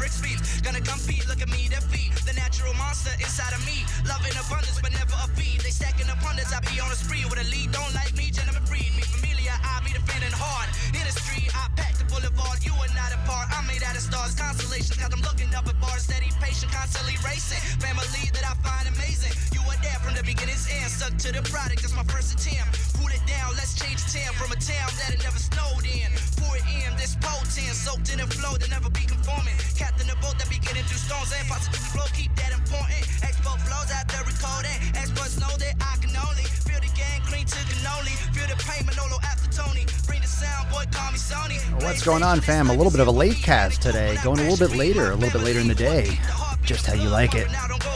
lyrics speech. Gonna compete, look at me, defeat the natural monster inside of me. Love in abundance, but never a feed. They stacking up hundreds, I be on a spree with a lead. Don't like me, gentlemen breed me familiar. I be defending hard in the street. I pack the boulevard, you are not a part. I'm made out of stars, constellations. Cause I'm looking up at bars, steady, patient, constantly racing. Family that I find amazing. You were there from the beginning's end. Stuck to the product, that's my first attempt. Pull it down, let's change the town from a town that it never snowed in. Pour it in, this potent, soaked in a flow that never be conforming. Captain the boat that be getting through storms and positive flow, keep that important. Expo flows out there recording. Experts know that I can only feel the gang clean to cannoli. Feel the pain, Manolo after Tony. Bring the sound, boy, call me Sony. What's going on, fam? A little bit of a late cast today. Going a little bit later in the day. Just how you like it.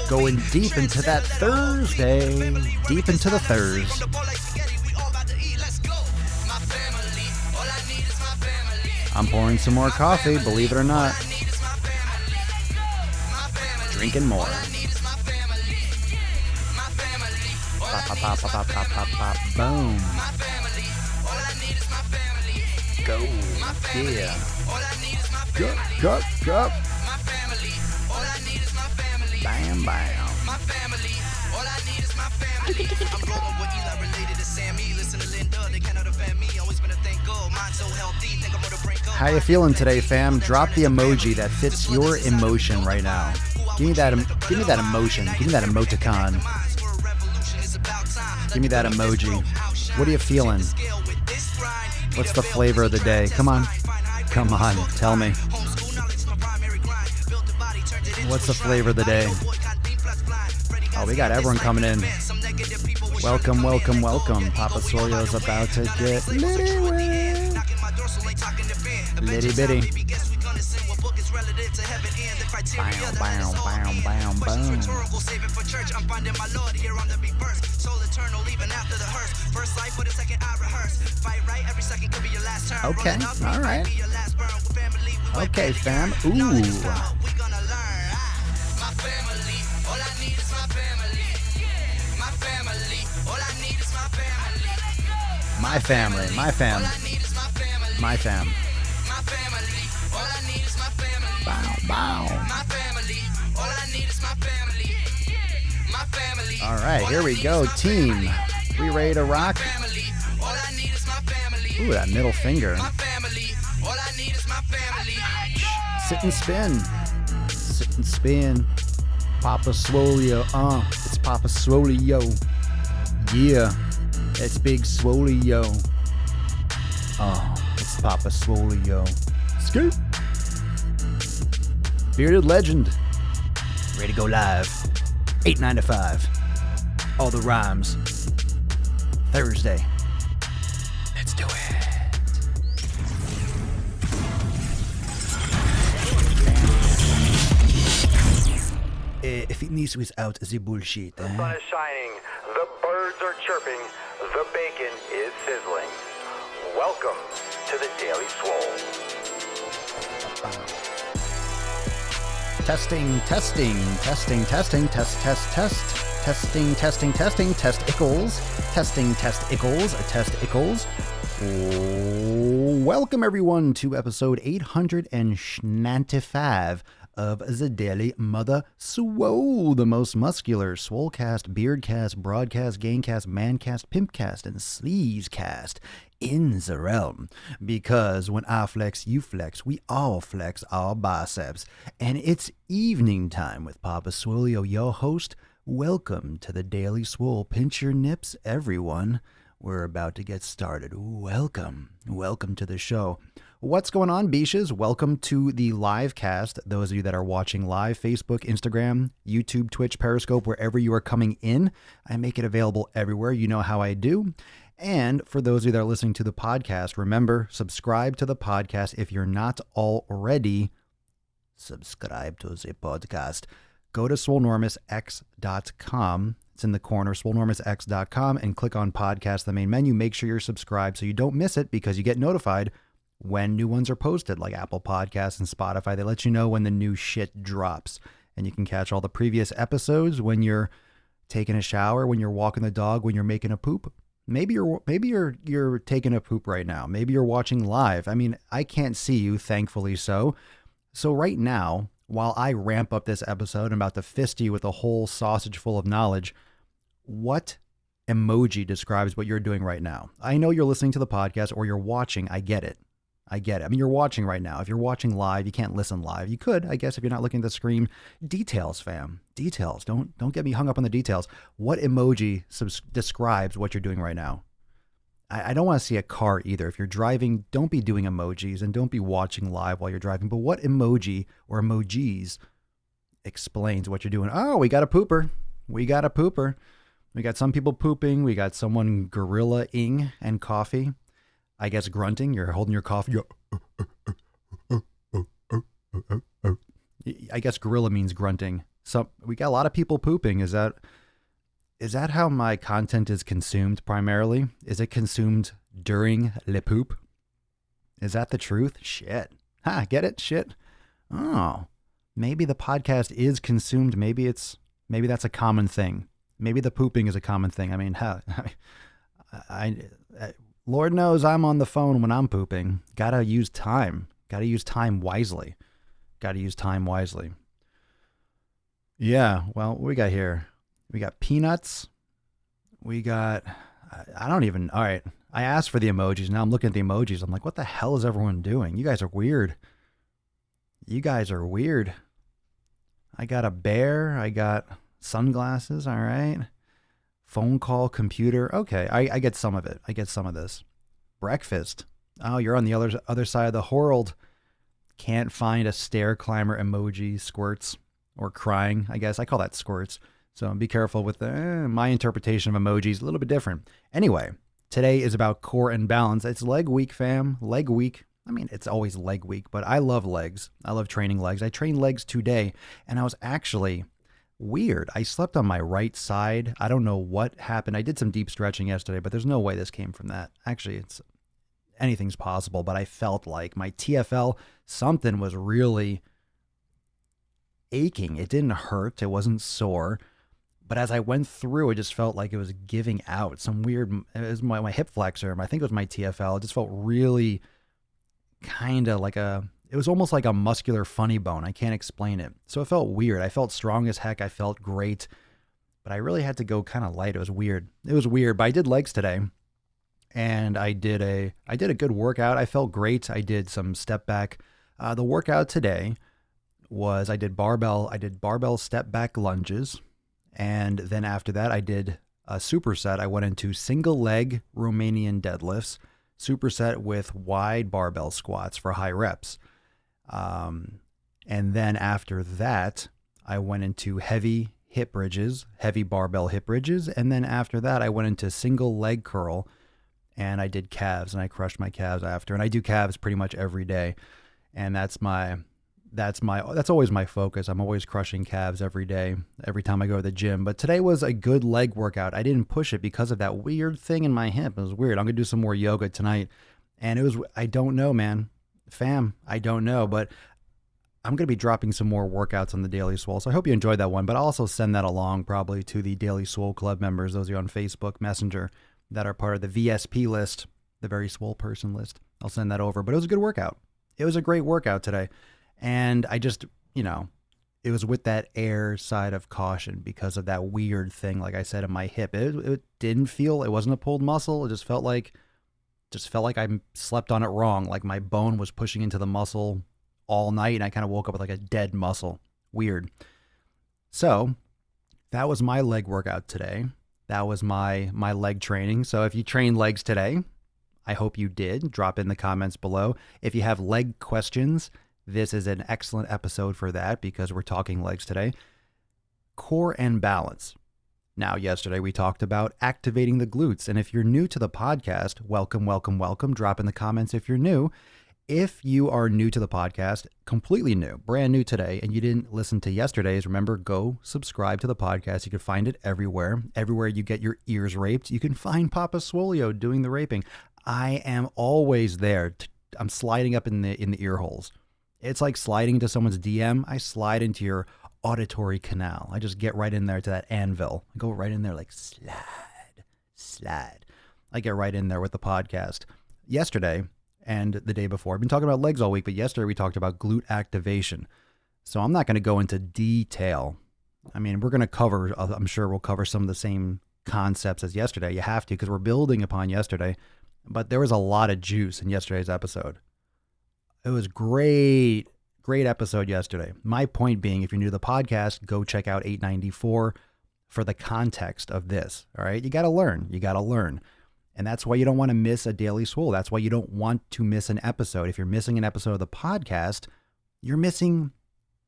Going deep into that Thursday. Deep into the Thurs. I'm pouring some more coffee, believe it or not. Drinking more. Pop, pop, pop, pop, pop, pop, pop, boom. Go. Yeah. Go, go. Bam, bam. How you feeling today, fam? Drop the emoji that fits your emotion right now. Give me that emotion. Give me that emoticon. Give me that emoji. What are you feeling? What's the flavor of the day? Come on. Come on, tell me. What's the flavor of the day? Oh, we got everyone coming in. Welcome, welcome, welcome. Papa Swolio's about to get litty with. Litty bitty. Bow, bow, bow, bow, boom. Okay, all right. Okay, fam. Ooh. My family, my fam. My fam. Bow, bow. All right, here we go, team. We ready to rock? Ooh, that middle finger. Sit and spin. Sit and spin. Papa Swolio, it's Papa Swolio. Yeah, it's Big Swolio. It's Papa Swolio. Scoop. Bearded legend. Ready to go live. 8, 9 to 5. All the rhymes. Thursday. Let's do it. If it needs without the bullshit. The sun is shining, the birds are chirping, the bacon is sizzling. Welcome to the Daily Swole. Testing, testing, testing, testing, test, test, test. Testing, testing, testing, test Ickles. Testing, test Ickles, test Ickles. Welcome everyone to episode 895 of the Daily Mother Swole, the most muscular Swolecast, Beardcast, Broadcast, Gamecast, Mancast, Pimpcast, and Sleazecast in the realm. Because when I flex, you flex, we all flex our biceps. And it's evening time with Papa Swolio, your host. Welcome to the Daily Swole. Pinch your nips, everyone. We're about to get started. Welcome. Welcome to the show. What's going on, Beaches? Welcome to the live cast. Those of you that are watching live, Facebook, Instagram, YouTube, Twitch, Periscope, wherever you are coming in, I make it available everywhere. You know how I do. And for those of you that are listening to the podcast, remember, subscribe to the podcast. If you're not already, subscribe to the podcast. Go to swolenormousx.com. It's in the corner, swolenormousx.com, and click on podcast, the main menu. Make sure you're subscribed so you don't miss it, because you get notified when new ones are posted, like Apple Podcasts and Spotify. They let you know when the new shit drops. And you can catch all the previous episodes when you're taking a shower, when you're walking the dog, when you're making a poop. Maybe you're taking a poop right now. Maybe you're watching live. I mean, I can't see you, thankfully so. So right now, while I ramp up this episode, I'm about to fist you with a whole sausage full of knowledge. What emoji describes what you're doing right now? I know you're listening to the podcast or you're watching. I get it. I mean, you're watching right now. If you're watching live, you can't listen live. You could, I guess, if you're not looking at the screen. Details, fam. Details. Don't get me hung up on the details. What emoji describes what you're doing right now? I don't want to see a car either. If you're driving, don't be doing emojis and don't be watching live while you're driving. But what emoji or emojis explains what you're doing? Oh, we got a pooper. We got a pooper. We got some people pooping. We got someone gorilla-ing and coffee. I guess grunting. You're holding your coffee. I guess gorilla means grunting. So we got a lot of people pooping. Is that how my content is consumed primarily? Is it consumed during le poop? Is that the truth? Shit. Ha, get it? Shit. Oh, maybe the podcast is consumed. Maybe that's a common thing. Maybe the pooping is a common thing. I mean, Lord knows I'm on the phone when I'm pooping. Gotta use time. Gotta use time wisely. Yeah, well, what we got here? We got peanuts. We got, all right. I asked for the emojis. Now I'm looking at the emojis. I'm like, what the hell is everyone doing? You guys are weird. I got a bear. I got sunglasses. All right. Phone call, computer. Okay. I get some of it. I get some of this. Breakfast. Oh, you're on the other side of the world. Can't find a stair climber emoji. Squirts or crying. I guess I call that squirts. So be careful with my interpretation of emojis. A little bit different. Anyway, today is about core and balance. It's leg week, fam. Leg week. I mean, it's always leg week, but I love legs. I love training legs. I trained legs today, and I was actually weird. I slept on my right side. I don't know what happened. I did some deep stretching yesterday, but there's no way this came from that. Actually, anything's possible, but I felt like my TFL, something was really aching. It didn't hurt. It wasn't sore. But as I went through, it just felt like it was giving out. It was my hip flexor. I think it was my TFL. It just felt really kind of like it was almost like a muscular funny bone. I can't explain it. So it felt weird. I felt strong as heck. I felt great. But I really had to go kind of light. It was weird. But I did legs today. And I did a good workout. I felt great. I did some step back. The workout today was I did barbell step back lunges. And then after that, I did a superset. I went into single leg Romanian deadlifts, superset with wide barbell squats for high reps. And then after that, I went into heavy barbell hip bridges. And then after that, I went into single leg curl and I did calves and I crushed my calves after. And I do calves pretty much every day. And that's always my focus. I'm always crushing calves every day, every time I go to the gym. But today was a good leg workout. I didn't push it because of that weird thing in my hip. It was weird. I'm going to do some more yoga tonight. And I don't know, man. Fam, I don't know. But I'm going to be dropping some more workouts on the Daily Swole. So I hope you enjoyed that one. But I'll also send that along probably to the Daily Swole Club members, those of you on Facebook Messenger that are part of the VSP list, the Very Swole Person list. I'll send that over. But it was a good workout. It was a great workout today. And I just, it was with that air side of caution because of that weird thing, like I said, in my hip. It wasn't a pulled muscle. It just felt like I slept on it wrong. Like my bone was pushing into the muscle all night and I kind of woke up with like a dead muscle. Weird. So that was my leg workout today. That was my leg training. So if you trained legs today, I hope you did. Drop in the comments below. If you have leg questions, this is an excellent episode for that because we're talking legs today. Core and balance. Now, yesterday we talked about activating the glutes. And if you're new to the podcast, welcome. Drop in the comments if you're new. If you are new to the podcast, completely new, brand new today, and you didn't listen to yesterday's, remember, go subscribe to the podcast. You can find it everywhere. Everywhere you get your ears raped, you can find Papa Swolio doing the raping. I am always there. I'm sliding up in the ear holes. It's like sliding into someone's DM. I slide into your auditory canal. I just get right in there to that anvil. I go right in there like slide. I get right in there with the podcast. Yesterday and the day before, I've been talking about legs all week, but yesterday we talked about glute activation. So I'm not going to go into detail. I mean, we're going to cover, I'm sure we'll cover some of the same concepts as yesterday. You have to, because we're building upon yesterday. But there was a lot of juice in yesterday's episode. It was great episode yesterday. My point being, if you're new to the podcast, go check out 894 for the context of this. All right. You got to learn. And that's why you don't want to miss a Daily Swole. That's why you don't want to miss an episode. If you're missing an episode of the podcast, you're missing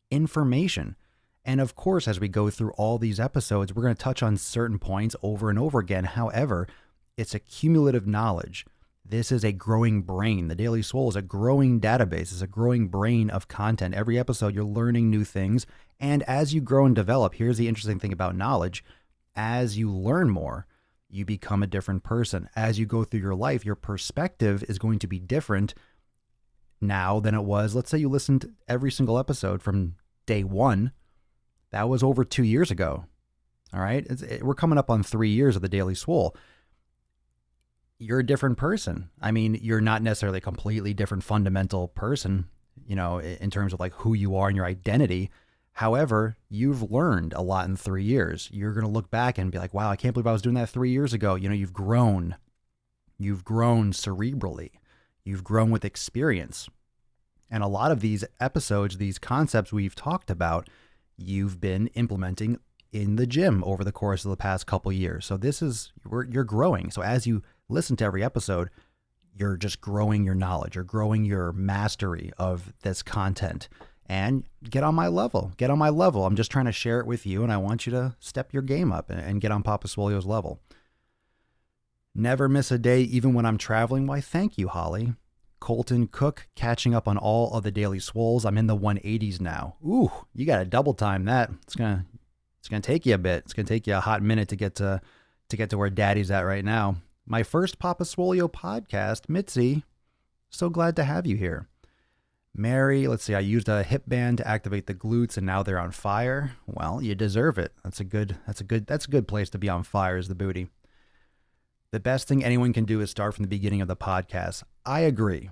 information. And of course, as we go through all these episodes, we're going to touch on certain points over and over again. However, it's a cumulative knowledge. This is a growing brain. The Daily Swole is a growing database. It's a growing brain of content. Every episode, you're learning new things. And as you grow and develop, here's the interesting thing about knowledge. As you learn more, you become a different person. As you go through your life, your perspective is going to be different now than it was. Let's say you listened to every single episode from day one. That was over 2 years ago. All right. We're coming up on 3 years of the Daily Swole. You're a different person. I mean, you're not necessarily a completely different fundamental person, you know, in terms of like who you are and your identity. However, you've learned a lot in 3 years. You're going to look back and be like, wow, I can't believe I was doing that 3 years ago. You know, you've grown cerebrally. You've grown with experience. And a lot of these episodes, these concepts we've talked about, you've been implementing in the gym over the course of the past couple years. So you're growing. So as you listen to every episode, you're just growing your knowledge. You're growing your mastery of this content. And get on my level. I'm just trying to share it with you, and I want you to step your game up and get on Papa Swolio's level. Never miss a day, even when I'm traveling. Why, thank you, Holly. Colton Cook, catching up on all of the Daily Swoles. I'm in the 180s now. Ooh, you got to double time that. It's gonna take you a bit. It's gonna take you a hot minute to get to where Daddy's at right now. My first Papa Swolio podcast, Mitzi. So glad to have you here. Mary, let's see, I used a hip band to activate the glutes and now they're on fire. Well, you deserve it. That's a good place to be on fire, is the booty. The best thing anyone can do is start from the beginning of the podcast. I agree.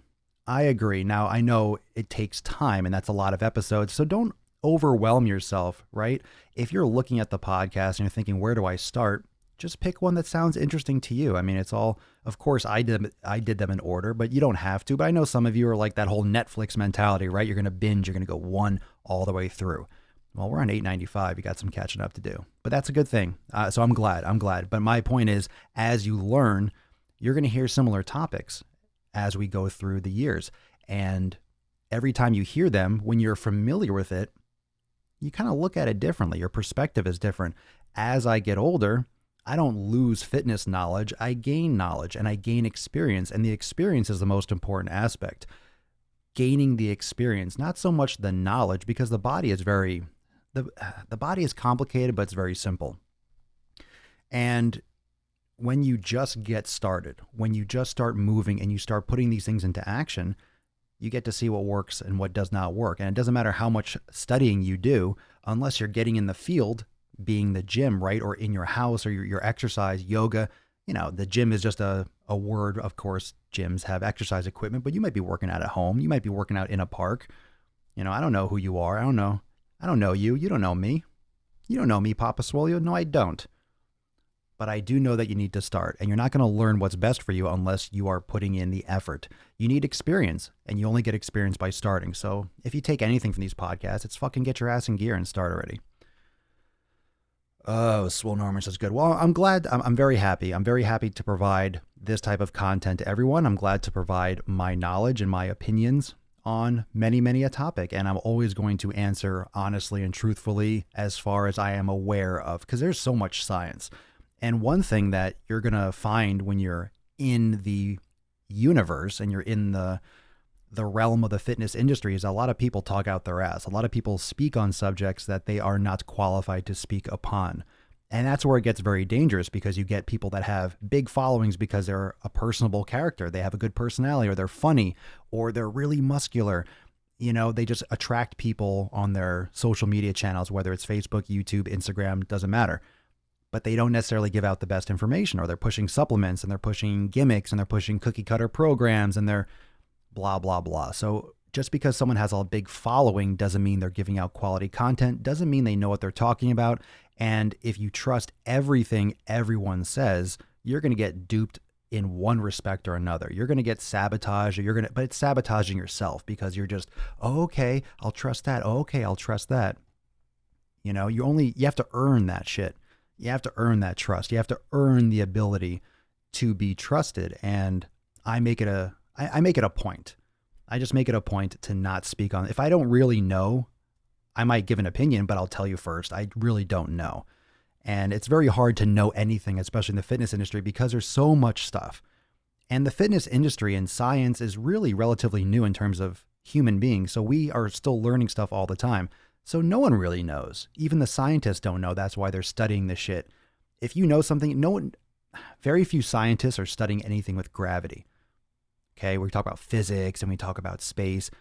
Now, I know it takes time and that's a lot of episodes, so don't overwhelm yourself, right? If you're looking at the podcast and you're thinking, where do I start? Just pick one that sounds interesting to you. I mean, it's all, of course, I did them in order, but you don't have to. But I know some of you are like that whole Netflix mentality, right? You're going to binge, you're going to go one all the way through. Well, we're on 895. You got some catching up to do, but that's a good thing. So I'm glad. But my point is, as you learn, you're going to hear similar topics as we go through the years. And every time you hear them, when you're familiar with it, you kind of look at it differently. Your perspective is different. As I get older, I don't lose fitness knowledge. I gain knowledge and I gain experience. And the experience is the most important aspect. Gaining the experience, not so much the knowledge, because the body is the body is complicated, but it's very simple. And when you just get started, when you just start moving and you start putting these things into action, you get to see what works and what does not work. And it doesn't matter how much studying you do, unless you're getting in the field, being the gym, right? Or in your house or your exercise, yoga. You know, the gym is just a word. Of course, gyms have exercise equipment, but you might be working out at home. You might be working out in a park. You know, I don't know who you are. I don't know you. You don't know me. You don't know me, Papa Swolio. No, I don't. But I do know that you need to start, and you're not going to learn what's best for you unless you are putting in the effort. You need experience, and you only get experience by starting. So if you take anything from these podcasts, it's fucking get your ass in gear and start already. Oh, Swole Norman says good. Well, I'm glad. I'm very happy. I'm very happy to provide this type of content to everyone. I'm glad to provide my knowledge and my opinions on many a topic. And I'm always going to answer honestly and truthfully as far as I am aware of, because there's so much science. And one thing that you're going to find when you're in the universe and you're in the realm of the fitness industry is a lot of people talk out their ass. A lot of people speak on subjects that they are not qualified to speak upon. And that's where it gets very dangerous, because you get people that have big followings because they're a personable character. They have a good personality, or they're funny, or they're really muscular. You know, they just attract people on their social media channels, whether it's Facebook, YouTube, Instagram, doesn't matter. But they don't necessarily give out the best information, or they're pushing supplements and they're pushing gimmicks and they're pushing cookie cutter programs and they're blah, blah, blah. So Just because someone has a big following doesn't mean they're giving out quality content, doesn't mean they know what they're talking about. And if you trust everything everyone says, you're going to get duped in one respect or another. You're going to get sabotaged, but it's sabotaging yourself because you're just, oh, okay, I'll trust that. Oh, okay, I'll trust that. You know, you have to earn that shit. You have to earn that trust. You have to earn the ability to be trusted. And I make it a point. I just make it a point to not speak on. If I don't really know, I might give an opinion, but I'll tell you first, I really don't know. And it's very hard to know anything, especially in the fitness industry, because there's so much stuff. And the fitness industry and science is really relatively new in terms of human beings. So we are still learning stuff all the time. So no one really knows. Even the scientists don't know. That's why they're studying this shit. If you know something, very few scientists are studying anything with gravity. Okay, we talk about physics and we talk about space.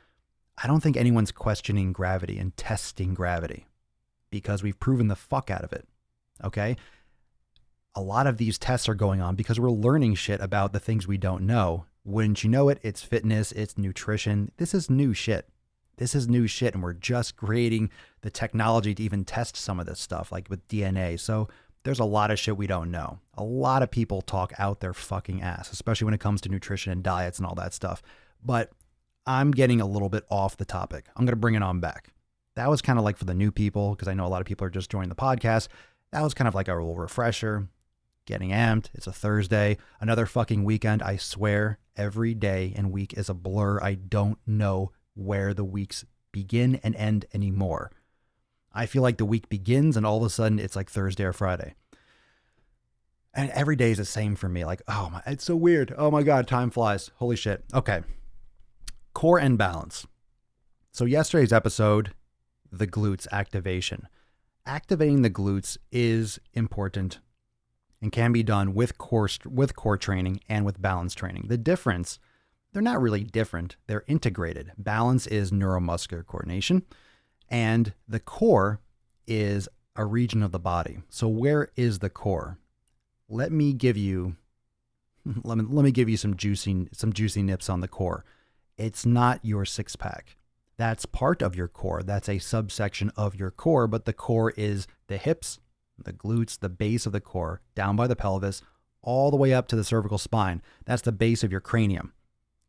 I don't think anyone's questioning gravity and testing gravity because we've proven the fuck out of it. Okay? A lot of these tests are going on because we're learning shit about the things we don't know. Wouldn't you know it? It's fitness, it's nutrition. This is new shit. This is new shit, and we're just creating the technology to even test some of this stuff, like with DNA. So there's a lot of shit we don't know. A lot of people talk out their fucking ass, especially when it comes to nutrition and diets and all that stuff. But I'm getting a little bit off the topic. I'm going to bring it on back. That was kind of like for the new people, because I know a lot of people are just joining the podcast. That was kind of like a little refresher, getting amped. It's a Thursday, another fucking weekend. I swear every day and week is a blur. I don't know where the weeks begin and end anymore. I feel like the week begins and all of a sudden it's like Thursday or Friday. And every day is the same for me. Like, oh my, it's so weird. Oh my God, time flies. Holy shit. Okay. Core and balance. So yesterday's episode, the glutes activation. Activating the glutes is important and can be done with core training and with balance training. The difference, they're not really different. They're integrated. Balance is neuromuscular coordination, and the core is a region of the body. So where is the core? Let me give you some juicy nips on the core. It's not your six pack. That's part of your core. That's a subsection of your core, but the core is the hips, the glutes, the base of the core, down by the pelvis, all the way up to the cervical spine. That's the base of your cranium.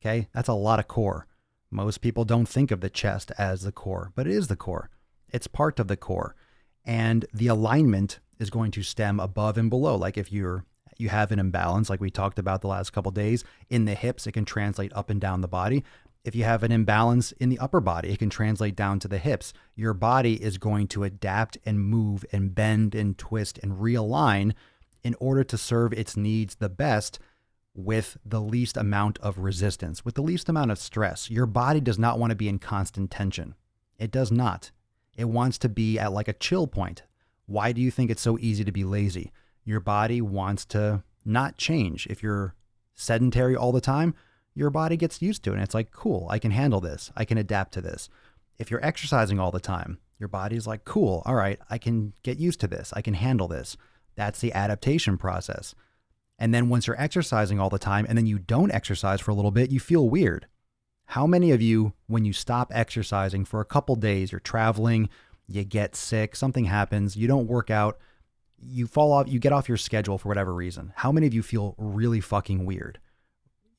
Okay? That's a lot of core. Most people don't think of the chest as the core, but it is the core. It's part of the core. And the alignment is going to stem above and below. Like if you have an imbalance, like we talked about the last couple of days, in the hips, it can translate up and down the body. If you have an imbalance in the upper body, it can translate down to the hips. Your body is going to adapt and move and bend and twist and realign in order to serve its needs the best with the least amount of resistance, with the least amount of stress. Your body does not want to be in constant tension. It does not. It wants to be at like a chill point. Why do you think it's so easy to be lazy? Your body wants to not change. If you're sedentary all the time, your body gets used to it. And it's like, cool, I can handle this. I can adapt to this. If you're exercising all the time, your body's like, cool, all right, I can get used to this. I can handle this. That's the adaptation process. And then once you're exercising all the time and then you don't exercise for a little bit, you feel weird. How many of you, when you stop exercising for a couple days, you're traveling, you get sick, something happens, you don't work out, you fall off, you get off your schedule for whatever reason. How many of you feel really fucking weird?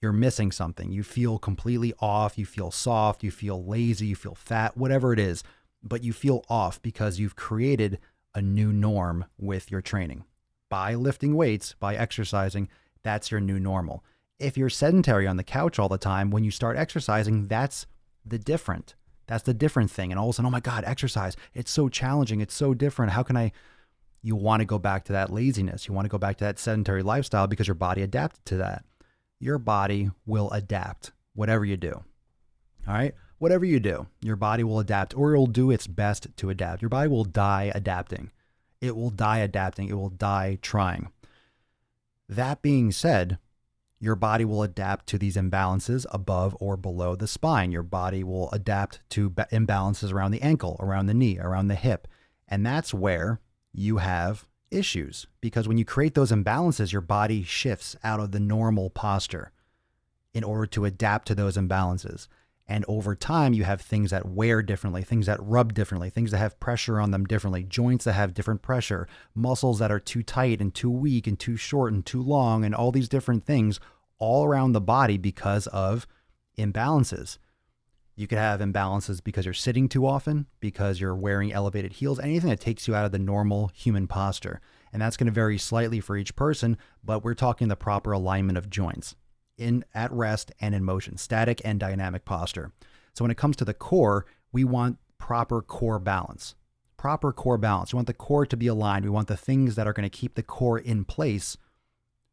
You're missing something. You feel completely off. You feel soft. You feel lazy. You feel fat, whatever it is, but you feel off because you've created a new norm with your training. By lifting weights, by exercising, that's your new normal. If you're sedentary on the couch all the time, when you start exercising, that's the different thing. And all of a sudden, oh my God, exercise. It's so challenging. It's so different. How can you want to go back to that laziness. You want to go back to that sedentary lifestyle because your body adapted to that. Your body will adapt, whatever you do. All right? Whatever you do, your body will adapt, or it will do its best to adapt. Your body will die adapting. It will die adapting. It will die trying. That being said, your body will adapt to these imbalances above or below the spine. Your body will adapt to imbalances around the ankle, around the knee, around the hip. And that's where you have issues, because when you create those imbalances, your body shifts out of the normal posture in order to adapt to those imbalances. And over time, you have things that wear differently, things that rub differently, things that have pressure on them differently, joints that have different pressure, muscles that are too tight and too weak and too short and too long, and all these different things all around the body because of imbalances. You could have imbalances because you're sitting too often, because you're wearing elevated heels, anything that takes you out of the normal human posture. And that's going to vary slightly for each person, but we're talking the proper alignment of joints at rest and in motion, static and dynamic posture. So when it comes to the core, we want proper core balance. Proper core balance. We want the core to be aligned. We want the things that are going to keep the core in place.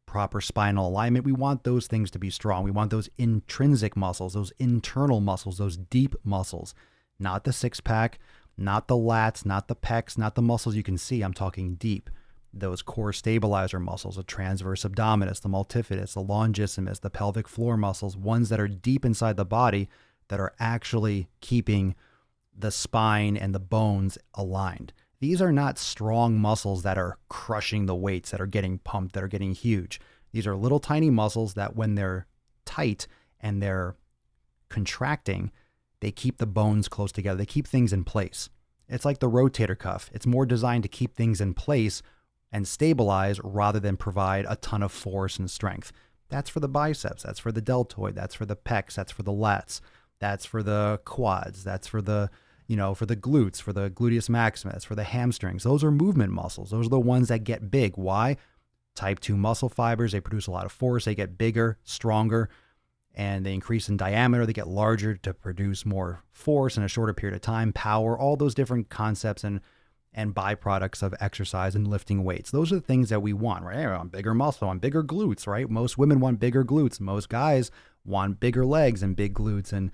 Proper spinal alignment. We want those things to be strong. We want those intrinsic muscles, those internal muscles, those deep muscles, not the six pack, not the lats, not the pecs, not the muscles you can see. I'm talking deep. Those core stabilizer muscles, the transverse abdominis, the multifidus, the longissimus, the pelvic floor muscles, ones that are deep inside the body that are actually keeping the spine and the bones aligned. These are not strong muscles that are crushing the weights, that are getting pumped, that are getting huge. These are little tiny muscles that when they're tight and they're contracting, they keep the bones close together. They keep things in place. It's like the rotator cuff. It's more designed to keep things in place and stabilize rather than provide a ton of force and strength. That's for the biceps. That's for the deltoid. That's for the pecs. That's for the lats. That's for the quads. That's for the, for the glutes, for the gluteus maximus, for the hamstrings. Those are movement muscles. Those are the ones that get big. Why? Type 2 muscle fibers, they produce a lot of force. They get bigger, stronger, and they increase in diameter. They get larger to produce more force in a shorter period of time, power, all those different concepts and byproducts of exercise and lifting weights. Those are the things that we want, right? I want bigger muscle, I want bigger glutes, right? Most women want bigger glutes. Most guys want bigger legs and big glutes, and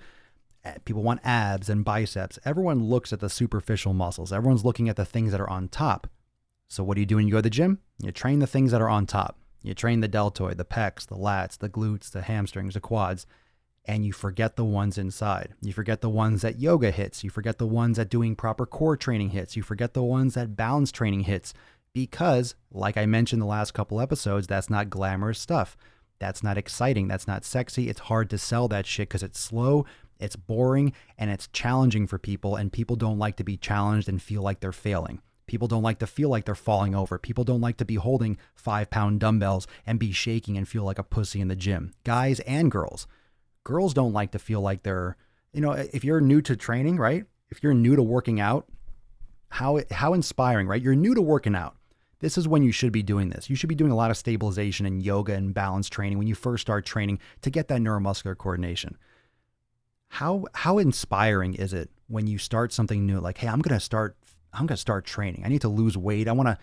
people want abs and biceps. Everyone looks at the superficial muscles. Everyone's looking at the things that are on top. So what do you do when you go to the gym? You train the things that are on top. You train the deltoid, the pecs, the lats, the glutes, the hamstrings, the quads, and you forget the ones inside. You forget the ones that yoga hits. You forget the ones that doing proper core training hits. You forget the ones that balance training hits because, like I mentioned the last couple episodes, that's not glamorous stuff. That's not exciting. That's not sexy. It's hard to sell that shit because it's slow, it's boring, and it's challenging for people, and people don't like to be challenged and feel like they're failing. People don't like to feel like they're falling over. People don't like to be holding 5-pound dumbbells and be shaking and feel like a pussy in the gym. Guys and girls. Girls don't like to feel like they're, if you're new to training, right? If you're new to working out, how inspiring, right? You're new to working out. This is when you should be doing this. You should be doing a lot of stabilization and yoga and balance training when you first start training to get that neuromuscular coordination. How inspiring is it when you start something new? Like, hey, I'm going to start training. I need to lose weight. I want to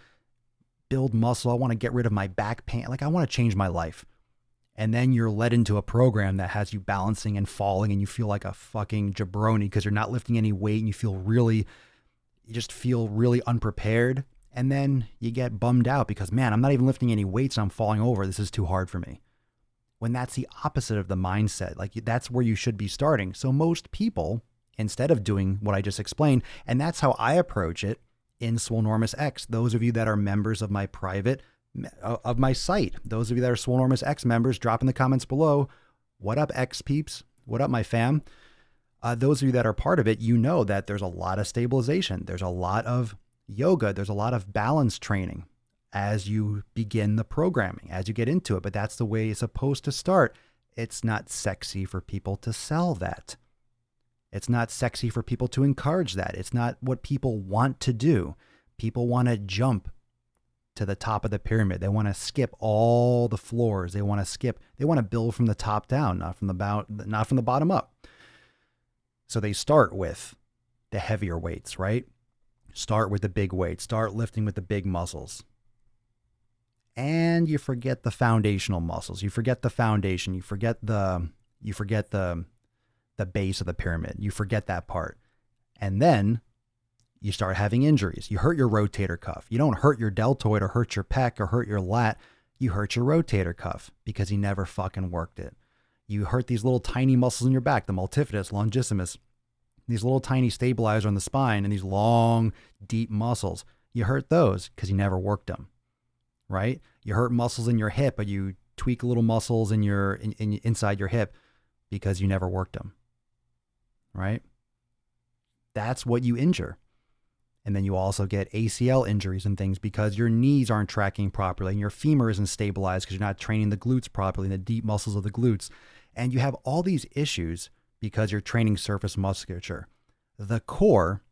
build muscle. I want to get rid of my back pain. Like, I want to change my life. And then you're led into a program that has you balancing and falling and you feel like a fucking jabroni because you're not lifting any weight and you just feel really unprepared. And then you get bummed out because, man, I'm not even lifting any weights and I'm falling over. This is too hard for me. When that's the opposite of the mindset, like that's where you should be starting. So most people, instead of doing what I just explained, and that's how I approach it in Swolenormous X, those of you that are members of my site. Those of you that are Swolenormous X members, drop in the comments below. What up, X peeps? What up, my fam? Those of you that are part of it, you know that there's a lot of stabilization. There's a lot of yoga. There's a lot of balance training as you begin the programming, as you get into it. But that's the way it's supposed to start. It's not sexy for people to sell that. It's not sexy for people to encourage that. It's not what people want to do. People want to jump to the top of the pyramid. They want to skip all the floors. They want to build from the top down, not from the bottom up. So they start with the heavier weights, right? Start with the big weights, start lifting with the big muscles. And you forget the foundational muscles. You forget the foundation. You forget the base of the pyramid. You forget that part. And then you start having injuries. You hurt your rotator cuff. You don't hurt your deltoid or hurt your pec or hurt your lat. You hurt your rotator cuff because you never fucking worked it. You hurt these little tiny muscles in your back, the multifidus, longissimus, these little tiny stabilizer on the spine and these long, deep muscles. You hurt those because you never worked them, right? You hurt muscles in your hip, but you tweak little muscles in inside your hip because you never worked them. right? That's what you injure. And then you also get ACL injuries and things because your knees aren't tracking properly and your femur isn't stabilized because you're not training the glutes properly and the deep muscles of the glutes. And you have all these issues because you're training surface musculature. The core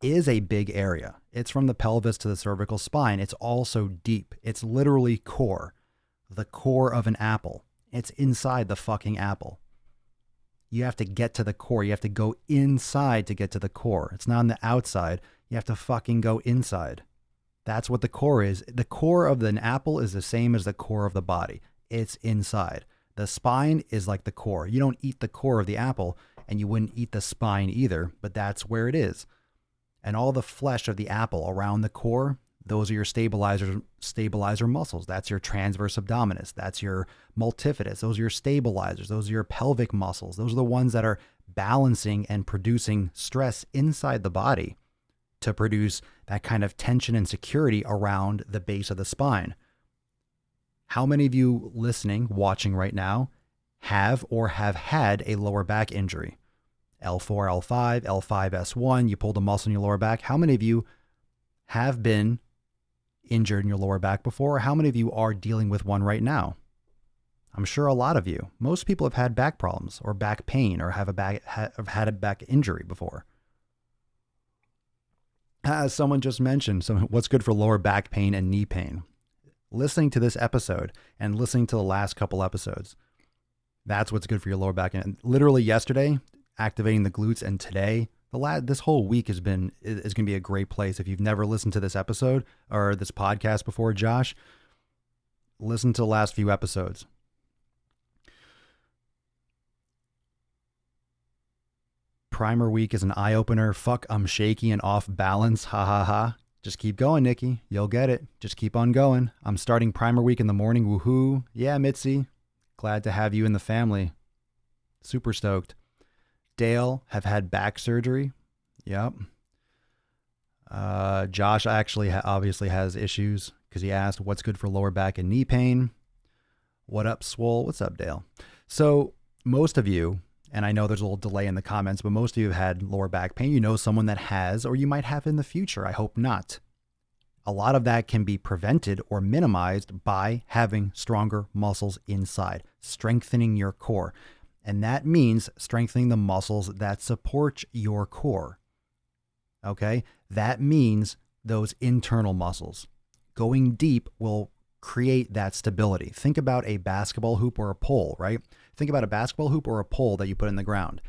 is a big area. It's from the pelvis to the cervical spine. It's also deep. It's literally core. The core of an apple. It's inside the fucking apple. You have to get to the core. You have to go inside to get to the core. It's not on the outside. You have to fucking go inside. That's what the core is. The core of an apple is the same as the core of the body. It's inside. The spine is like the core. You don't eat the core of the apple, and you wouldn't eat the spine either, but that's where it is. And all the flesh of the apple around the core, those are your stabilizer muscles. That's your transverse abdominis. That's your multifidus. Those are your stabilizers. Those are your pelvic muscles. Those are the ones that are balancing and producing stress inside the body to produce that kind of tension and security around the base of the spine. How many of you listening, watching right now, have or have had a lower back injury? L4, L5, L5, S1, you pulled a muscle in your lower back. How many of you have been injured in your lower back before? Or how many of you are dealing with one right now? I'm sure a lot of you. Most people have had back problems or back pain or have had a back injury before. As someone just mentioned, so what's good for lower back pain and knee pain? Listening to this episode and listening to the last couple episodes, that's what's good for your lower back. And literally yesterday, activating the glutes, and today, this whole week is going to be a great place. If you've never listened to this episode or this podcast before, Josh, listen to the last few episodes. Primer week is an eye-opener. Fuck, I'm shaky and off balance. Ha ha ha. Just keep going, Nikki. You'll get it. Just keep on going. I'm starting primer week in the morning. Woohoo. Yeah, Mitzi. Glad to have you in the family. Super stoked. Dale, have had back surgery. Yep. Josh actually obviously has issues because he asked what's good for lower back and knee pain. What up, Swole? What's up, Dale? So most of you, and I know there's a little delay in the comments, but most of you have had lower back pain. You know someone that has, or you might have in the future. I hope not. A lot of that can be prevented or minimized by having stronger muscles inside, strengthening your core. And that means strengthening the muscles that support your core. Okay? That means those internal muscles. Going deep will create that stability. Think about a basketball hoop or a pole, right? Think about a basketball hoop or a pole that you put in the ground.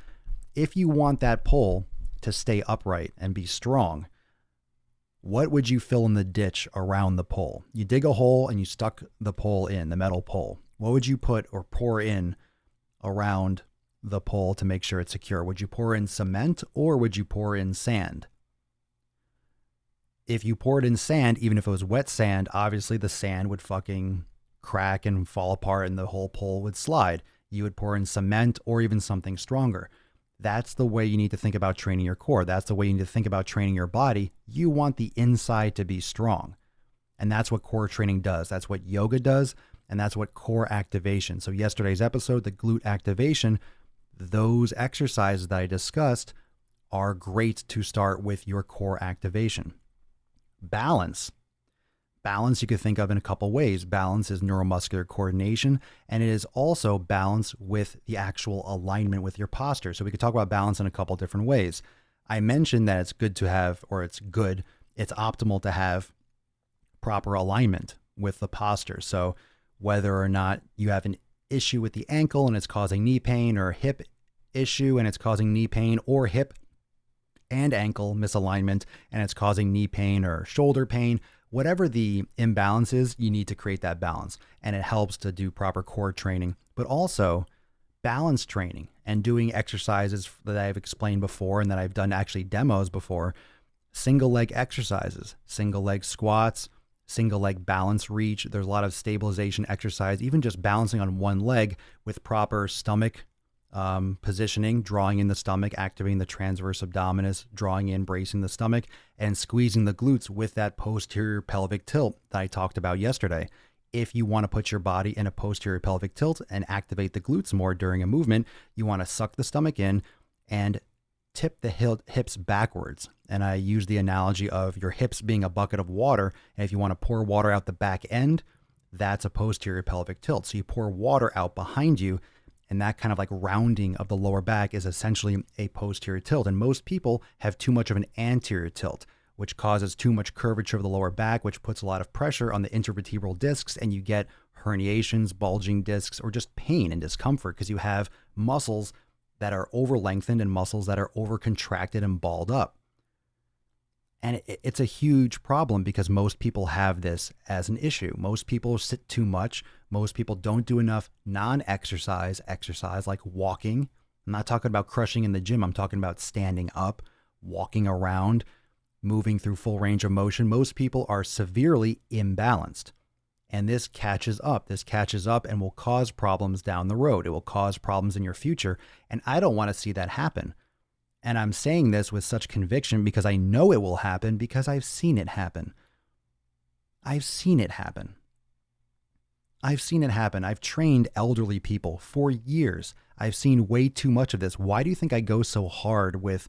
If you want that pole to stay upright and be strong, what would you fill in the ditch around the pole? You dig a hole and you stuck the pole in, the metal pole. What would you put or pour in around the pole to make sure it's secure? Would you pour in cement or would you pour in sand? If you poured in sand, even if it was wet sand, obviously the sand would fucking crack and fall apart and the whole pole would slide. You would pour in cement or even something stronger. That's the way you need to think about training your core. That's the way you need to think about training your body. You want the inside to be strong. And that's what core training does. That's what yoga does. And that's what core activation. So yesterday's episode, the glute activation, those exercises that I discussed are great to start with your core activation. Balance. Balance you could think of in a couple ways. Balance is neuromuscular coordination, and it is also balance with the actual alignment with your posture. So we could talk about balance in a couple different ways. I mentioned that it's good to have, or it's optimal to have proper alignment with the posture. So whether or not you have an issue with the ankle and it's causing knee pain, or a hip issue and it's causing knee pain, or hip and ankle misalignment and it's causing knee pain or shoulder pain, whatever the imbalance is, you need to create that balance. And it helps to do proper core training, but also balance training and doing exercises that I've explained before and that I've done actually demos before. Single leg exercises, single leg squats, single leg balance reach. There's a lot of stabilization exercise, even just balancing on one leg with proper stomach positioning, drawing in the stomach, activating the transverse abdominis, drawing in, bracing the stomach, and squeezing the glutes with that posterior pelvic tilt that I talked about yesterday. If you want to put your body in a posterior pelvic tilt and activate the glutes more during a movement, you want to suck the stomach in and tip the hips backwards. And I use the analogy of your hips being a bucket of water. And if you want to pour water out the back end, that's a posterior pelvic tilt. So you pour water out behind you, and that kind of like rounding of the lower back is essentially a posterior tilt. And most people have too much of an anterior tilt, which causes too much curvature of the lower back, which puts a lot of pressure on the intervertebral discs, and you get herniations, bulging discs, or just pain and discomfort because you have muscles that are over lengthened and muscles that are over contracted and balled up. And it's a huge problem because most people have this as an issue. Most people sit too much. Most people don't do enough non-exercise exercise like walking. I'm not talking about crushing in the gym. I'm talking about standing up, walking around, moving through full range of motion. Most people are severely imbalanced. And this catches up. This catches up and will cause problems down the road. It will cause problems in your future. And I don't want to see that happen. And I'm saying this with such conviction because I know it will happen because I've seen it happen. I've seen it happen. I've seen it happen. I've trained elderly people for years. I've seen way too much of this. Why do you think I go so hard with,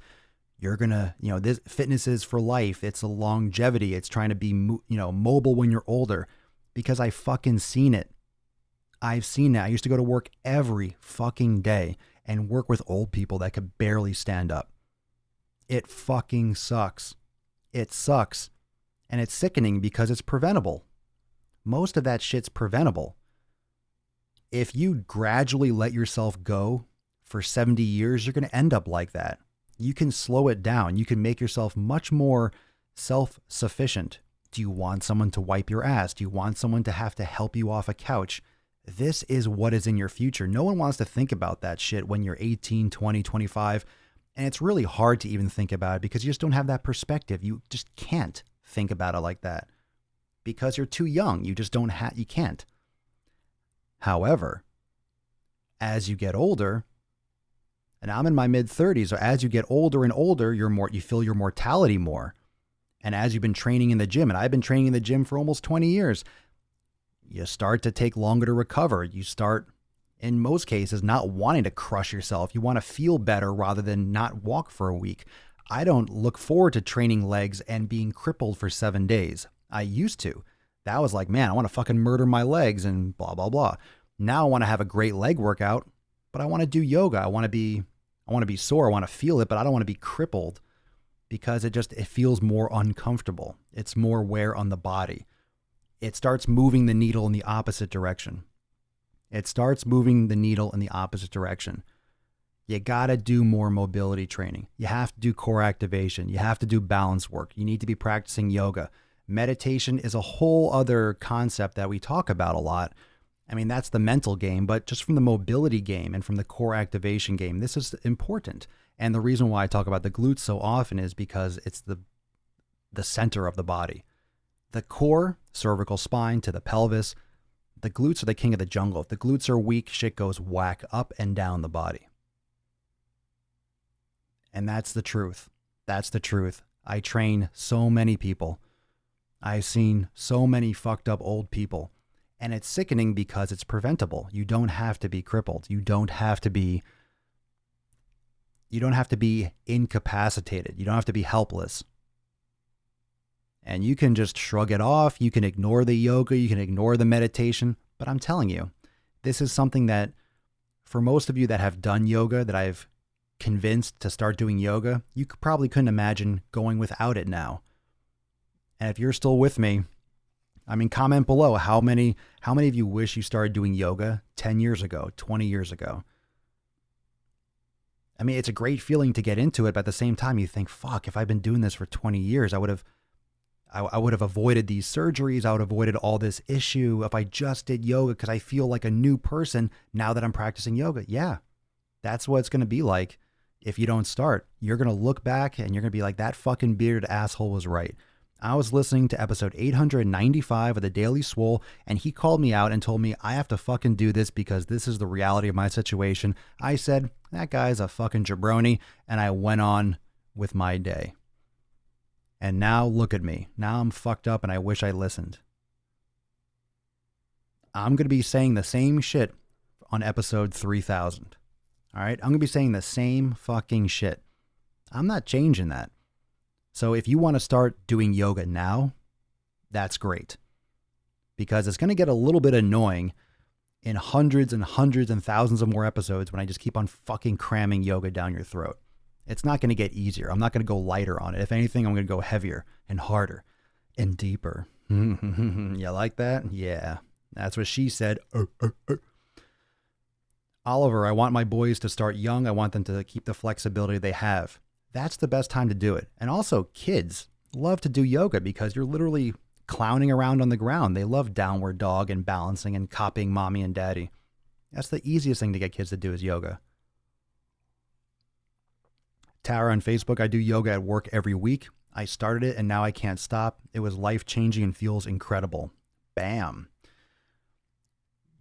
you're going to, this fitness is for life. It's a longevity. It's trying to be, mobile when you're older, because I fucking seen it. I've seen it. I used to go to work every fucking day and work with old people that could barely stand up. It fucking sucks. It sucks. And it's sickening because it's preventable. Most of that shit's preventable. If you gradually let yourself go for 70 years, you're going to end up like that. You can slow it down. You can make yourself much more self-sufficient. Do you want someone to wipe your ass? Do you want someone to have to help you off a couch? This is what is in your future. No one wants to think about that shit when you're 18, 20, 25. And it's really hard to even think about it because you just don't have that perspective. You just can't think about it like that because you're too young. You just don't you can't. However, as you get older, and I'm in my mid 30s, so as you get older and older, you feel your mortality more. And as you've been training in the gym, and I've been training in the gym for almost 20 years, you start to take longer to recover. You start, in most cases, not wanting to crush yourself. You want to feel better rather than not walk for a week. I don't look forward to training legs and being crippled for 7 days. I used to. That was like, man, I want to fucking murder my legs and blah, blah, blah. Now I want to have a great leg workout, but I want to do yoga. I want to be sore. I want to feel it, but I don't want to be crippled because it feels more uncomfortable. It's more wear on the body. It starts moving the needle in the opposite direction. You got to do more mobility training. You have to do core activation. You have to do balance work. You need to be practicing yoga. Meditation is a whole other concept that we talk about a lot. I mean, that's the mental game, but just from the mobility game and from the core activation game, this is important. And the reason why I talk about the glutes so often is because it's the center of the body. The core, cervical spine to the pelvis, the glutes are the king of the jungle. If the glutes are weak, shit goes whack up and down the body. And that's the truth. That's the truth. I train so many people. I've seen so many fucked up old people. And it's sickening because it's preventable. You don't have to be crippled. You don't have to be incapacitated. You don't have to be helpless. And you can just shrug it off. You can ignore the yoga. You can ignore the meditation. But I'm telling you, this is something that for most of you that have done yoga, that I've convinced to start doing yoga, you probably couldn't imagine going without it now. And if you're still with me, I mean, comment below how many of you wish you started doing yoga 10 years ago, 20 years ago. I mean, it's a great feeling to get into it, but at the same time, you think, fuck, if I've been doing this for 20 years, I would have avoided these surgeries. I would have avoided all this issue if I just did yoga because I feel like a new person now that I'm practicing yoga. Yeah, that's what it's going to be like if you don't start. You're going to look back and you're going to be like, that fucking bearded asshole was right. I was listening to episode 895 of the Daily Swole, and he called me out and told me I have to fucking do this because this is the reality of my situation. I said, that guy's a fucking jabroni, and I went on with my day. And now look at me. Now I'm fucked up and I wish I listened. I'm going to be saying the same shit on episode 3000. All right? I'm going to be saying the same fucking shit. I'm not changing that. So if you want to start doing yoga now, that's great. Because it's going to get a little bit annoying in hundreds and hundreds and thousands of more episodes when I just keep on fucking cramming yoga down your throat. It's not going to get easier. I'm not going to go lighter on it. If anything, I'm going to go heavier and harder and deeper. You like that? Yeah. That's what she said. Oliver, I want my boys to start young. I want them to keep the flexibility they have. That's the best time to do it. And also, kids love to do yoga because you're literally clowning around on the ground. They love downward dog and balancing and copying mommy and daddy. That's the easiest thing to get kids to do is yoga. Tara on Facebook, I do yoga at work every week. I started it and now I can't stop. It was life-changing and feels incredible. Bam.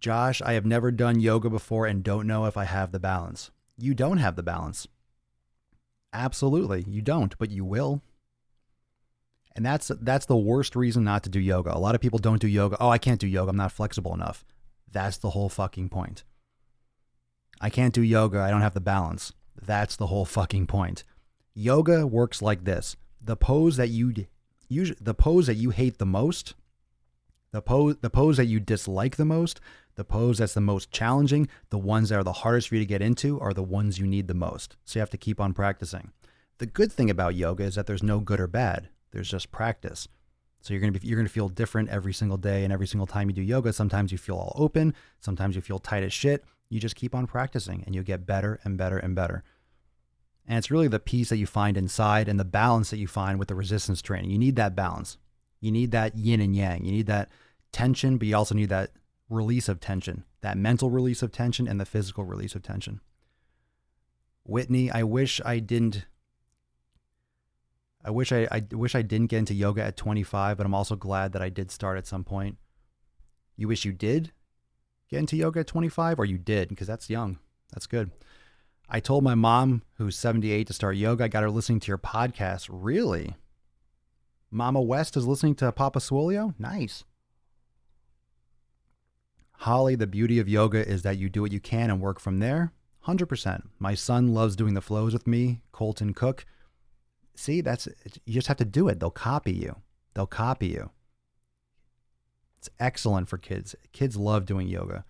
Josh, I have never done yoga before and don't know if I have the balance. You don't have the balance. Absolutely, you don't, but you will. And that's the worst reason not to do yoga. A lot of people don't do yoga. Oh, I can't do yoga. I'm not flexible enough. That's the whole fucking point. I can't do yoga. I don't have the balance. That's the whole fucking point. Yoga works like this. The pose that you hate the most, the pose that you dislike the most, the pose that's the most challenging, the ones that are the hardest for you to get into are the ones you need the most. So you have to keep on practicing. The good thing about yoga is that there's no good or bad. There's just practice. So you're gonna feel different every single day and every single time you do yoga. Sometimes you feel all open. Sometimes you feel tight as shit. You just keep on practicing and you'll get better and better and better. And it's really the peace that you find inside and the balance that you find with the resistance training. You need that balance. You need that yin and yang. You need that tension, but you also need that release of tension, that mental release of tension and the physical release of tension. Whitney, I wish I didn't get into yoga at 25, but I'm also glad that I did start at some point. You wish you did get into yoga at 25, or you did? Because that's young. That's good. I told my mom, who's 78, to start yoga. I got her listening to your podcast. Really? Mama West is listening to Papa Swole? Nice. Holly, the beauty of yoga is that you do what you can and work from there. 100%. My son loves doing the flows with me. Colton Cook. See, you just have to do it. They'll copy you. It's excellent for kids. Kids love doing yoga.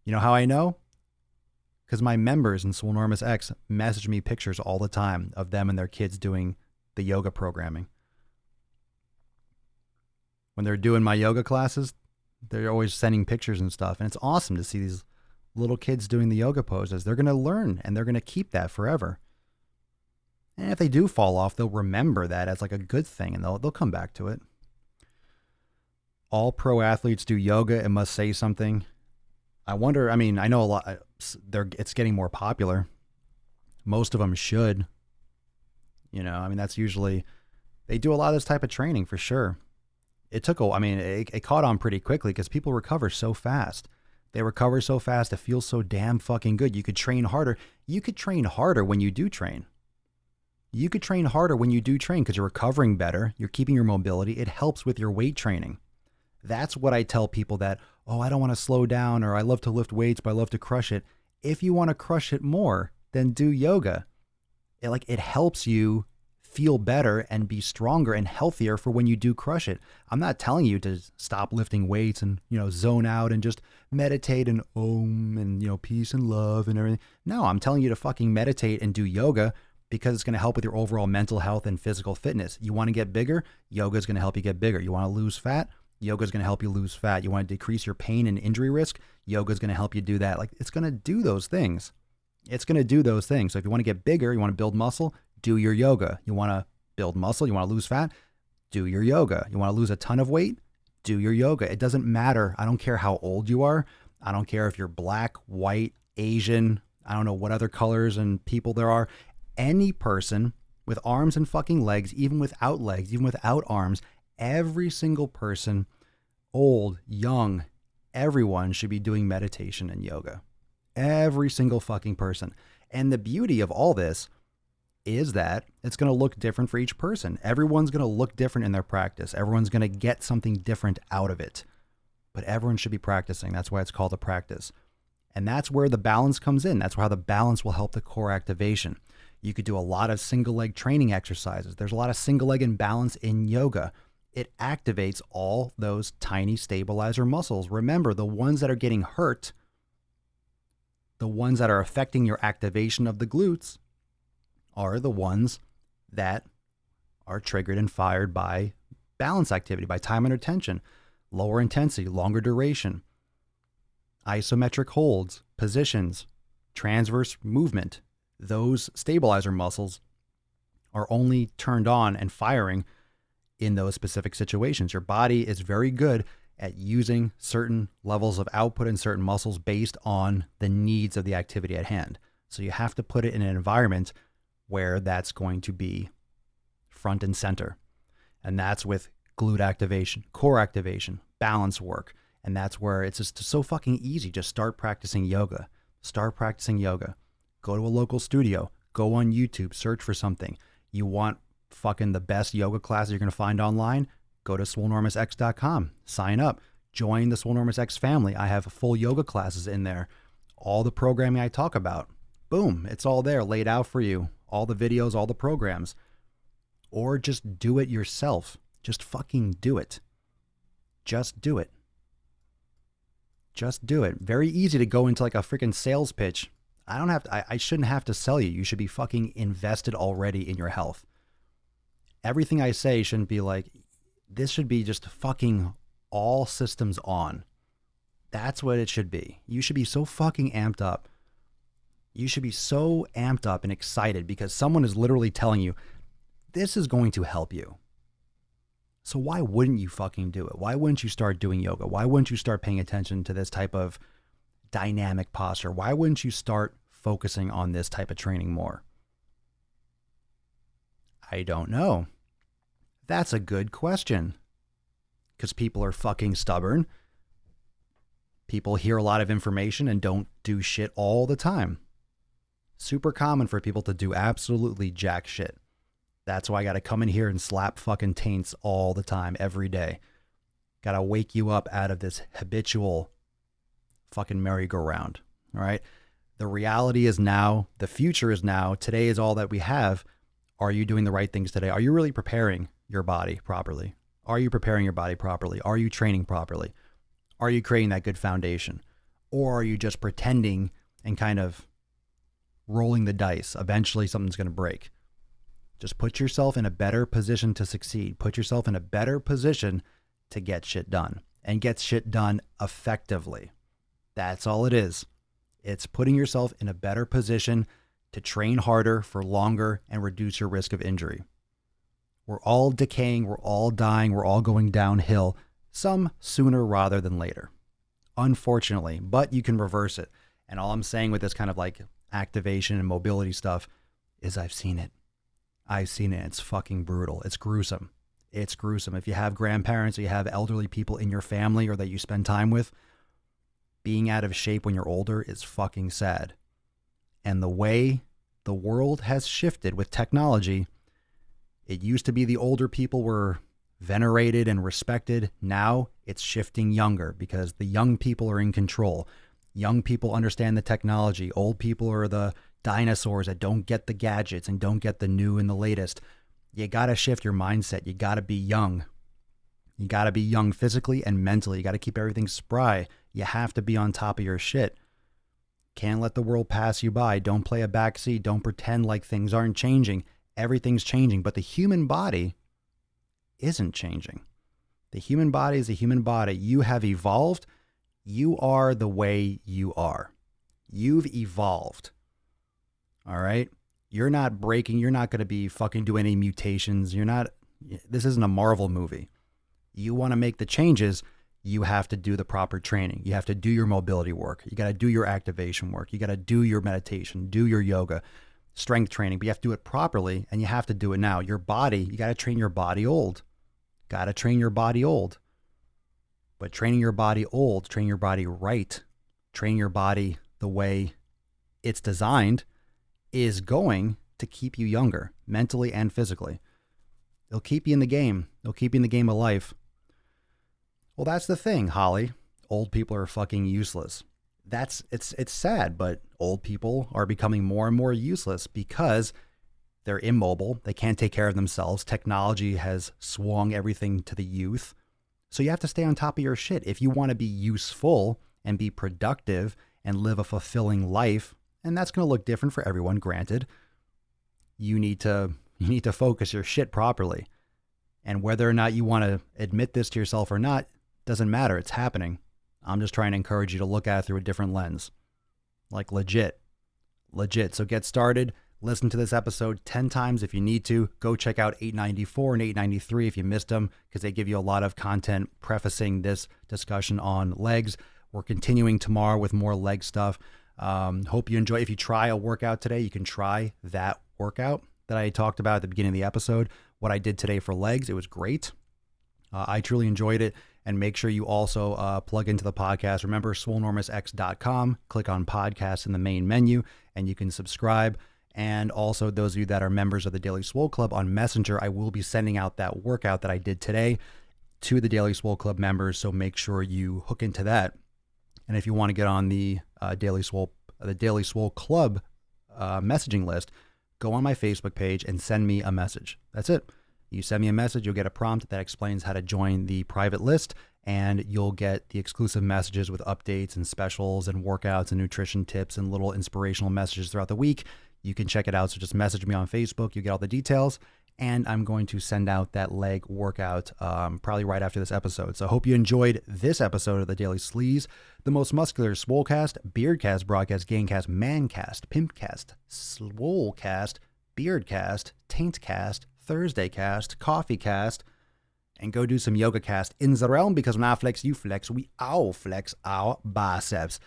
You know how I know? Because my members in Swolenormous X message me pictures all the time of them and their kids doing the yoga programming. When they're doing my yoga classes, they're always sending pictures and stuff. And it's awesome to see these little kids doing the yoga poses. They're going to learn and they're going to keep that forever. And if they do fall off, they'll remember that as like a good thing and they'll come back to it. All pro athletes do yoga. It must say something. I wonder, I mean, I know a lot, it's getting more popular. Most of them should. You know, I mean, that's usually, they do a lot of this type of training for sure. It caught on pretty quickly because people recover so fast. They recover so fast. It feels so damn fucking good. You could train harder. You could train harder when you do train. You could train harder when you do train because you're recovering better. You're keeping your mobility. It helps with your weight training. That's what I tell people that, oh, I don't want to slow down, or I love to lift weights, but I love to crush it. If you want to crush it more, then do yoga. It helps you feel better and be stronger and healthier for when you do crush it. I'm not telling you to stop lifting weights and, zone out and just meditate and om and, peace and love and everything. No, I'm telling you to fucking meditate and do yoga because it's going to help with your overall mental health and physical fitness. You want to get bigger? Yoga is going to help you get bigger. You want to lose fat? Yoga is going to help you lose fat. You want to decrease your pain and injury risk? Yoga is going to help you do that. It's going to do those things. So if you want to get bigger, you want to build muscle, do your yoga. You want to build muscle, you want to lose fat, do your yoga. You want to lose a ton of weight, do your yoga. It doesn't matter. I don't care how old you are. I don't care if you're black, white, Asian, I don't know what other colors and people there are. Any person with arms and fucking legs, even without legs, even without arms, every single person, old, young, everyone should be doing meditation and yoga. Every single fucking person. And the beauty of all this is that it's going to look different for each person. Everyone's going to look different in their practice. Everyone's going to get something different out of it. But everyone should be practicing. That's why it's called a practice. And that's where the balance comes in. That's how the balance will help the core activation. You could do a lot of single leg training exercises. There's a lot of single leg imbalance in yoga. It activates all those tiny stabilizer muscles. Remember, the ones that are getting hurt, the ones that are affecting your activation of the glutes, are the ones that are triggered and fired by balance activity, by time under tension, lower intensity, longer duration, isometric holds, positions, transverse movement. Those stabilizer muscles are only turned on and firing in those specific situations. Your body is very good at using certain levels of output in certain muscles based on the needs of the activity at hand. So you have to put it in an environment where that's going to be front and center. And that's with glute activation, core activation, balance work. And that's where it's just so fucking easy. Just start practicing yoga. Start practicing yoga. Go to a local studio. Go on YouTube. Search for something. You want fucking the best yoga classes you're going to find online? Go to swolenormousx.com. Sign up. Join the Swolenormous X family. I have full yoga classes in there. All the programming I talk about. Boom. It's all there laid out for you. All the videos, all the programs. Or just do it yourself. Just fucking do it. Just do it. Just do it. Very easy to go into like a freaking sales pitch. I shouldn't have to sell you. You should be fucking invested already in your health. Everything I say shouldn't be like, this should be just fucking all systems on. That's what it should be. You should be so fucking amped up. You should be so amped up and excited because someone is literally telling you, this is going to help you. So why wouldn't you fucking do it? Why wouldn't you start doing yoga? Why wouldn't you start paying attention to this type of dynamic posture? Why wouldn't you start focusing on this type of training more? I don't know. That's a good question. Because people are fucking stubborn. People hear a lot of information and don't do shit all the time. Super common for people to do absolutely jack shit. That's why I got to come in here and slap fucking taints all the time, every day. Got to wake you up out of this habitual fucking merry-go-round. All right. The reality is now, the future is now, today is all that we have. Are you doing the right things today? Are you really preparing your body properly? Are you preparing your body properly? Are you training properly? Are you creating that good foundation? Or are you just pretending and kind of rolling the dice? Eventually something's going to break. Just put yourself in a better position to succeed. Put yourself in a better position to get shit done and get shit done effectively. That's all it is. It's putting yourself in a better position to train harder for longer and reduce your risk of injury. We're all decaying. We're all dying. We're all going downhill, some sooner rather than later, unfortunately, but you can reverse it. And all I'm saying with this kind of like activation and mobility stuff is I've seen it. I've seen it. It's fucking brutal. It's gruesome. It's gruesome. If you have grandparents or you have elderly people in your family or that you spend time with, being out of shape when you're older is fucking sad. And the way the world has shifted with technology, it used to be the older people were venerated and respected. Now it's shifting younger because the young people are in control. Young people understand the technology. Old people are the dinosaurs that don't get the gadgets and don't get the new and the latest. You got to shift your mindset. You got to be young. You got to be young physically and mentally. You got to keep everything spry. You have to be on top of your shit. Can't let the world pass you by. Don't play a backseat. Don't pretend like things aren't changing. Everything's changing, but the human body isn't changing. The human body is a human body. You have evolved. You are the way you are. You've evolved. All right? You're not breaking. You're not going to be fucking doing any mutations. This isn't a Marvel movie. You want to make the changes, you have to do the proper training. You have to do your mobility work. You got to do your activation work. You got to do your meditation, do your yoga, strength training, but you have to do it properly and you have to do it now. Your body, you got to train your body old. Got to train your body old. But training your body old, train your body right, train your body the way it's designed is going to keep you younger, mentally and physically. It'll keep you in the game. It'll keep you in the game of life. Well, that's the thing, Holly. Old people are fucking useless. It's sad, but old people are becoming more and more useless because They're immobile. They can't take care of themselves. Technology has swung everything to the youth. So you have to stay on top of your shit. If you want to be useful and be productive and live a fulfilling life, and that's going to look different for everyone, granted, you need to focus your shit properly. And whether or not you want to admit this to yourself or not, doesn't matter. It's happening. I'm just trying to encourage you to look at it through a different lens. Like legit. So get started. Listen to this episode 10 times if you need to. Go check out 894 and 893 if you missed them, because they give you a lot of content prefacing this discussion on legs. We're continuing tomorrow with more leg stuff. Hope you enjoy. If you try a workout today, you can try that workout that I talked about at the beginning of the episode. What I did today for legs, it was great. I truly enjoyed it. And make sure you also plug into the podcast. Remember, swolenormousx.com. Click on podcast in the main menu, and you can subscribe. And also, those of you that are members of the Daily Swole Club on Messenger, I will be sending out that workout that I did today to the Daily Swole Club members. So make sure you hook into that. And if you want to get on the Daily Swole Club messaging list, go on my Facebook page and send me a message. That's it. You send me a message, you'll get a prompt that explains how to join the private list, and you'll get the exclusive messages with updates and specials and workouts and nutrition tips and little inspirational messages throughout the week. You can check it out. So just message me on Facebook. You get all the details. And I'm going to send out that leg workout probably right after this episode. So I hope you enjoyed this episode of the Daily Sleaze, the most muscular Swolecast, Beardcast, Broadcast, Gamecast, Mancast, Pimpcast, Swolecast, Beardcast, Taintcast, Thursdaycast, Coffeecast, and go do some yoga cast in the realm, because when I flex, you flex, we all flex our biceps.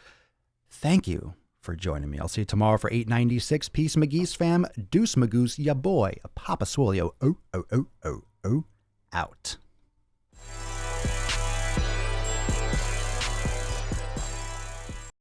Thank you for joining me. I'll see you tomorrow for 896. Peace, McGee's fam. Deuce Magoose, ya boy. Papa Swole, out.